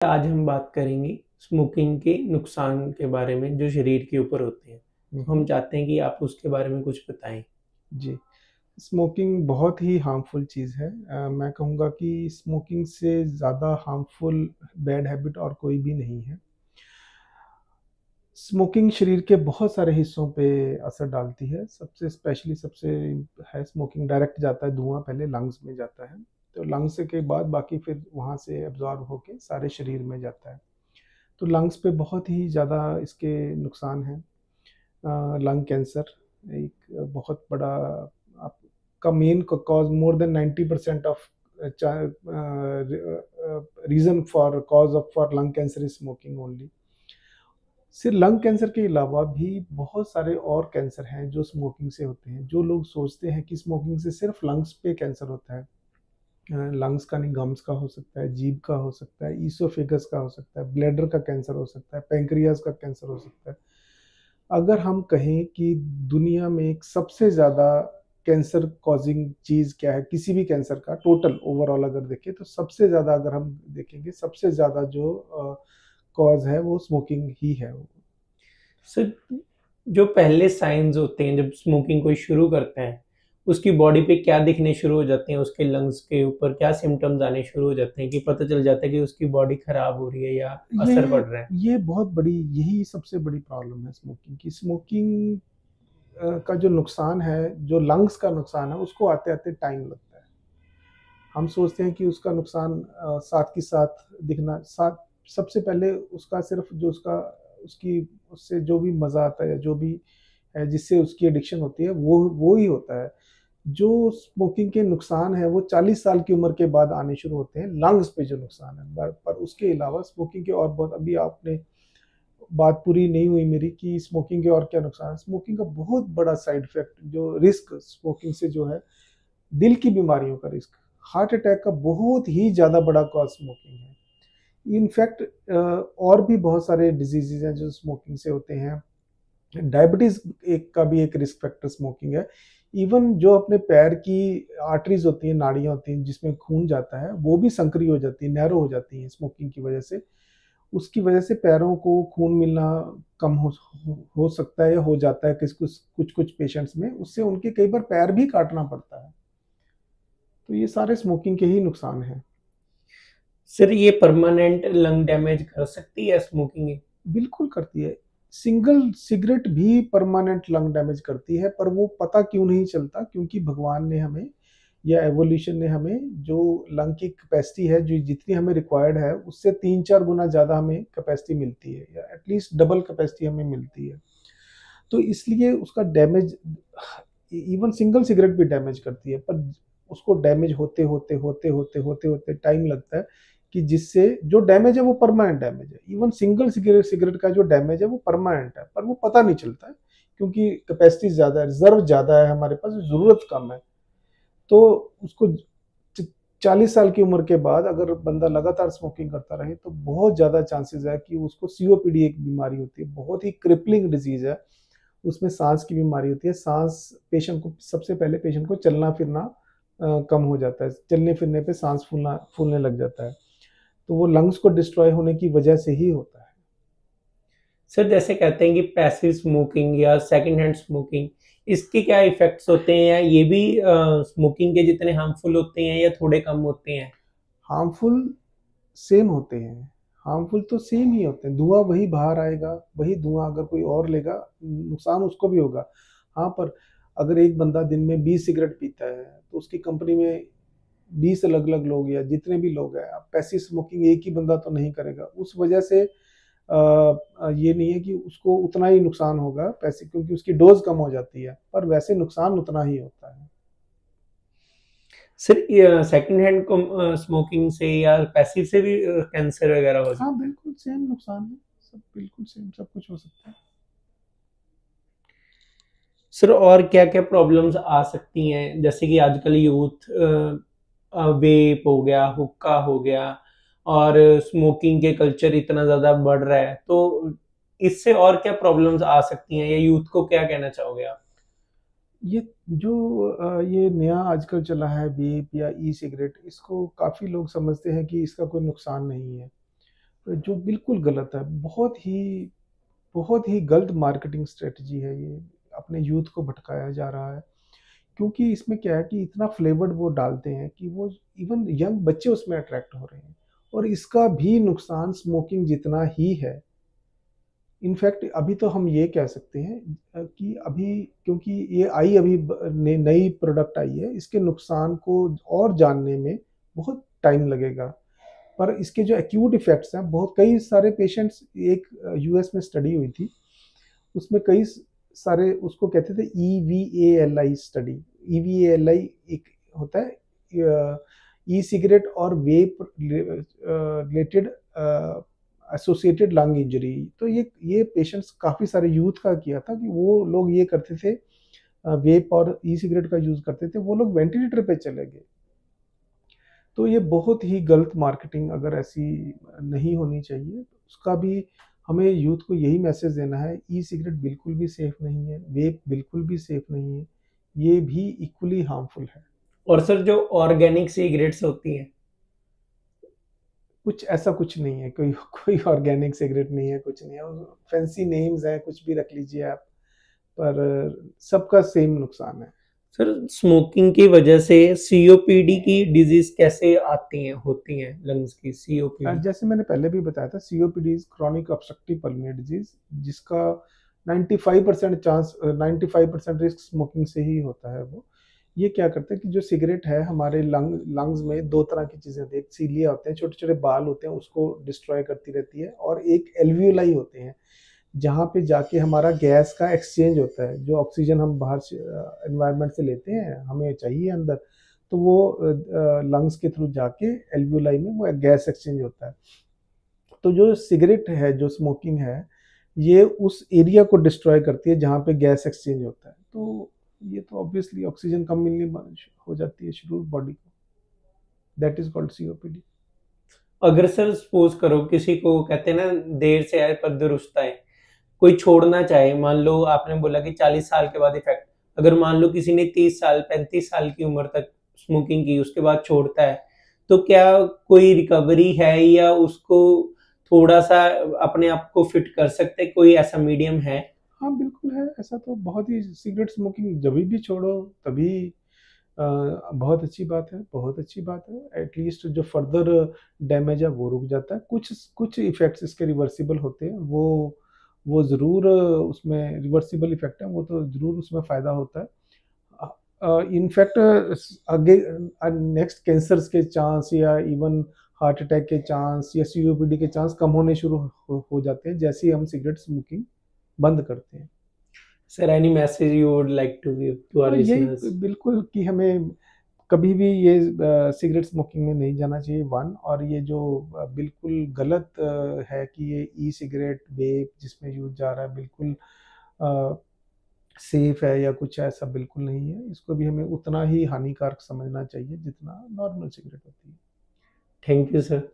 आज हम बात करेंगे स्मोकिंग के नुकसान के बारे में जो शरीर के ऊपर होते हैं। तो हम चाहते हैं कि आप उसके बारे में कुछ बताएं। जी, स्मोकिंग बहुत ही हार्मफुल चीज़ है। मैं कहूँगा कि स्मोकिंग से ज़्यादा हार्मफुल बैड हैबिट और कोई भी नहीं है। स्मोकिंग शरीर के बहुत सारे हिस्सों पे असर डालती है। सबसे है स्मोकिंग डायरेक्ट जाता है, धुआँ पहले लंग्स में जाता है। तो लंग्स के बाद बाकी फिर वहाँ से एब्ज़ॉर्ब होके सारे शरीर में जाता है। तो लंग्स पे बहुत ही ज़्यादा इसके नुकसान हैं। लंग कैंसर एक बहुत बड़ा आपका main cause, more than 90% of reason for cause of for lung cancer is smoking only. सिर्फ लंग कैंसर के अलावा भी बहुत सारे और कैंसर हैं जो स्मोकिंग से होते हैं। जो लोग सोचते हैं कि स्मोकिंग से सिर्फ लंग्स पे कैंसर होता है, लंग्स का नहीं, गम्स का हो सकता है, जीभ का हो सकता है, ईसोफेगस का हो सकता है, ब्लैडर का कैंसर हो सकता है, पेंक्रियाज का कैंसर हो सकता है। अगर हम कहें कि दुनिया में एक सबसे ज़्यादा कैंसर कॉजिंग चीज़ क्या है, किसी भी कैंसर का टोटल ओवरऑल अगर देखें तो सबसे ज़्यादा, अगर हम देखेंगे सबसे ज़्यादा जो कॉज है वो स्मोकिंग ही है। सर, जो पहले साइंस होते हैं जब स्मोकिंग कोई शुरू करते हैं, उसकी बॉडी पे क्या दिखने शुरू हो जाते हैं, उसके लंग्स के ऊपर क्या सिम्टम्स आने शुरू हो जाते हैं कि पता चल जाता है कि उसकी बॉडी खराब हो रही है या असर ये पड़ रहा है। ये बहुत बड़ी, यही सबसे बड़ी प्रॉब्लम है स्मोकिंग की। स्मोकिंग का जो नुकसान है, जो लंग्स का नुकसान है, उसको आते आते टाइम लगता है। हम सोचते हैं कि उसका नुकसान साथ के साथ दिखना, साथ सबसे पहले उसका सिर्फ जो उसका उसकी उससे जो भी मज़ा आता है या जो भी है जिससे उसकी एडिक्शन होती है वो ही होता है। जो स्मोकिंग के नुकसान है वो 40 साल की उम्र के बाद आने शुरू होते हैं, लंग्स पे जो नुकसान है। पर उसके अलावा स्मोकिंग के और बहुत, अभी आपने बात पूरी नहीं हुई मेरी कि स्मोकिंग के और क्या नुकसान है। स्मोकिंग का बहुत बड़ा साइड इफेक्ट, जो रिस्क स्मोकिंग से जो है, दिल की बीमारियों का रिस्क, हार्ट अटैक का बहुत ही ज़्यादा बड़ा कॉज स्मोकिंग है। इनफैक्ट और भी बहुत सारे डिजीजेज हैं जो स्मोकिंग से होते हैं। डायबिटीज एक का भी एक रिस्क फैक्टर स्मोकिंग है। इवन जो अपने पैर की आर्टरीज होती हैं, नाड़ियां होती हैं जिसमें खून जाता है, वो भी संकरी हो जाती है, नैरो हो जाती है स्मोकिंग की वजह से। उसकी वजह से पैरों को खून मिलना कम हो सकता है या हो जाता है किस कुछ कुछ कुछ पेशेंट्स में। उससे उनके कई बार पैर भी काटना पड़ता है। तो ये सारे स्मोकिंग के ही नुकसान हैं। सर, ये परमानेंट लंग डैमेज कर सकती है स्मोकिंग? बिल्कुल करती है। सिंगल सिगरेट भी परमानेंट लंग डैमेज करती है, पर वो पता क्यों नहीं चलता, क्योंकि भगवान ने हमें या एवोल्यूशन ने हमें जो लंग की कैपेसिटी है, जो जितनी हमें रिक्वायर्ड है, उससे 3-4 गुना ज़्यादा हमें कैपेसिटी मिलती है, या एटलीस्ट डबल कैपेसिटी हमें मिलती है। तो इसलिए उसका डैमेज, इवन सिंगल सिगरेट भी डैमेज करती है, पर उसको डैमेज होते होते टाइम लगता है, कि जिससे जो डैमेज है वो परमानेंट डैमेज है। इवन सिंगल सिगरेट सिगरेट का जो डैमेज है वो परमानेंट है, पर वो पता नहीं चलता है, क्योंकि कैपेसिटी ज़्यादा है, रिजर्व ज़्यादा है हमारे पास, ज़रूरत कम है। तो उसको 40 साल की उम्र के बाद अगर बंदा लगातार स्मोकिंग करता रहे तो बहुत ज़्यादा चांसेस है कि उसको सीओपीडी एक बीमारी होती है, बहुत ही क्रिपलिंग डिजीज है। उसमें सांस की बीमारी होती है। सांस पेशेंट को, सबसे पहले पेशेंट को चलना फिरना कम हो जाता है, चलने फिरने पे सांस फूलने लग जाता है। तो वो लंग्स को डिस्ट्रॉय होने की वजह से ही होता है। सर, जैसे कहते हैं कि पैसिव स्मोकिंग या सेकंड हैंड स्मोकिंग, इसके क्या इफेक्ट्स होते हैं, या ये भी स्मोकिंग के जितने हार्मफुल होते हैं या थोड़े कम होते हैं? हार्मफुल सेम होते हैं, हार्मफुल तो सेम ही होते हैं। धुआं वही बाहर आएगा, वही धुआं अगर कोई और लेगा, नुकसान उसको भी होगा। हाँ, पर अगर एक बंदा दिन में 20 सिगरेट पीता है तो उसकी कंपनी में 20 अलग अलग लोग या जितने भी लोग हैं, अब पैसिव स्मोकिंग एक ही बंदा तो नहीं करेगा। उस वजह से ये नहीं है कि उसको उतना ही नुकसान होगा पैसे, क्योंकि उसकी डोज कम हो जाती है, पर वैसे नुकसान उतना ही होता है। सर, सेकंड हैंड स्मोकिंग से या पैसिव से भी कैंसर वगैरह हो हाँ, सकता है? बिल्कुल सेम नुकसान है, सब बिल्कुल सेम, सब कुछ हो सकता है। सर, और क्या क्या प्रॉब्लम्स आ सकती हैं, जैसे कि आजकल यूथ वेप हो गया, हुक्का हो गया, और स्मोकिंग के कल्चर इतना ज्यादा बढ़ रहा है, तो इससे और क्या प्रॉब्लम्स आ सकती हैं, या यूथ को क्या कहना चाहोगे आप? ये जो ये नया आजकल चला है वेप या ई सिगरेट, इसको काफ़ी लोग समझते हैं कि इसका कोई नुकसान नहीं है। जो बिल्कुल गलत है, बहुत ही गलत मार्केटिंग स्ट्रेटजी है ये। अपने यूथ को भटकाया जा रहा है, क्योंकि इसमें क्या है कि इतना फ्लेवर्ड वो डालते हैं कि वो इवन यंग बच्चे उसमें अट्रैक्ट हो रहे हैं, और इसका भी नुकसान स्मोकिंग जितना ही है। इनफैक्ट अभी तो हम ये कह सकते हैं कि अभी, क्योंकि ये आई अभी नई प्रोडक्ट आई है, इसके नुकसान को और जानने में बहुत टाइम लगेगा, पर इसके जो एक्यूट इफेक्ट्स हैं, बहुत कई सारे पेशेंट्स, एक यूएस में स्टडी हुई थी, उसमें कई सारे, उसको कहते थे EVALI स्टडी। EVALI एक होता है ई सिगरेट और वेप रिलेटेड एसोसिएटेड लंग इंजरी। तो ये पेशेंट्स काफ़ी सारे यूथ का किया था कि वो लोग ये करते थे, वेप और ई सिगरेट का यूज़ करते थे, वो लोग वेंटिलेटर पे चले गए। तो ये बहुत ही गलत मार्केटिंग अगर ऐसी नहीं होनी चाहिए। उसका भी हमें यूथ को यही मैसेज देना है, ई सिगरेट बिल्कुल भी सेफ नहीं है, वेप बिल्कुल भी सेफ नहीं है, ये भी इक्वली हार्मफुल है। और सर जो ऑर्गेनिक सिगरेट्स होती हैं, कुछ ऐसा कुछ नहीं है, कोई कोई ऑर्गेनिक सिगरेट नहीं है, कुछ नहीं है, फैंसी नेम्स हैं, कुछ भी रख लीजिए आप, पर सबका सेम नुकसान है। सर स्मोकिंग की वजह से सीओपीडी की डिजीज कैसे आती हैं, होती हैं लंग्स की सीओपीडी? जैसे मैंने पहले भी बताया था, COPD chronic obstructive pulmonary disease, जिसका 95% रिस्क स्मोकिंग से ही होता है। वो ये क्या करते हैं कि जो सिगरेट है, हमारे लंग्स में दो तरह की चीज़ें होती है, एक सीलिया होते हैं, छोटे छोटे बाल होते हैं, उसको डिस्ट्रॉय करती रहती है, और एक एल्वियोलाई होते हैं, जहाँ पे जाके हमारा गैस का एक्सचेंज होता है, जो ऑक्सीजन हम बाहर से एनवायरनमेंट से लेते हैं, हमें चाहिए अंदर, तो वो लंग्स के थ्रू जाके एल्वियोलाई में वो गैस एक्सचेंज होता है। तो जो सिगरेट है, जो स्मोकिंग है, ये उस एरिया को डिस्ट्रॉय करती है जहाँ पे गैस एक्सचेंज होता है। तो ये तो ऑब्वियसली ऑक्सीजन कम मिलनी हो जाती है शुरू बॉडी को, दैट इज कॉल्ड सीओपीडी। अगर सर सपोज करो किसी को कहते हैं ना देर से आए पर दुरुस्त आए, कोई छोड़ना चाहे, मान लो आपने बोला कि 40 साल के बाद इफेक्ट, अगर मान लो किसी ने 30 साल 35 साल की उम्र तक स्मोकिंग की, उसके बाद छोड़ता है, तो क्या कोई रिकवरी है या उसको थोड़ा सा अपने आप को फिट कर सकते, कोई ऐसा मीडियम है? हाँ बिल्कुल है, ऐसा तो बहुत ही, सिगरेट स्मोकिंग जब भी छोड़ो तभी बहुत अच्छी बात है, बहुत अच्छी बात है। एटलीस्ट जो फर्दर डैमेज है वो रुक जाता है। कुछ कुछ इफ़ेक्ट्स इसके रिवर्सिबल होते हैं, वो ज़रूर उसमें रिवर्सिबल इफ़ेक्ट है, वो तो ज़रूर उसमें फ़ायदा होता है। इनफैक्ट आगे नेक्स्ट कैंसर्स के चांस, या इवन हार्ट अटैक के चांस, या सीओपीडी के चांस कम होने शुरू हो जाते हैं जैसे ही हम सिगरेट स्मोकिंग बंद करते हैं। Sir any message you would like to give to our listeners? यही बिल्कुल कि हमें कभी भी ये सिगरेट स्मोकिंग में नहीं जाना चाहिए, वन। और ये जो बिल्कुल गलत है कि ये ई सिगरेट वेप जिसमें यूज जा रहा है बिल्कुल सेफ है या कुछ ऐसा बिल्कुल नहीं है। इसको भी हमें उतना ही हानिकारक समझना चाहिए जितना नॉर्मल सिगरेट होती है। Thank you sir.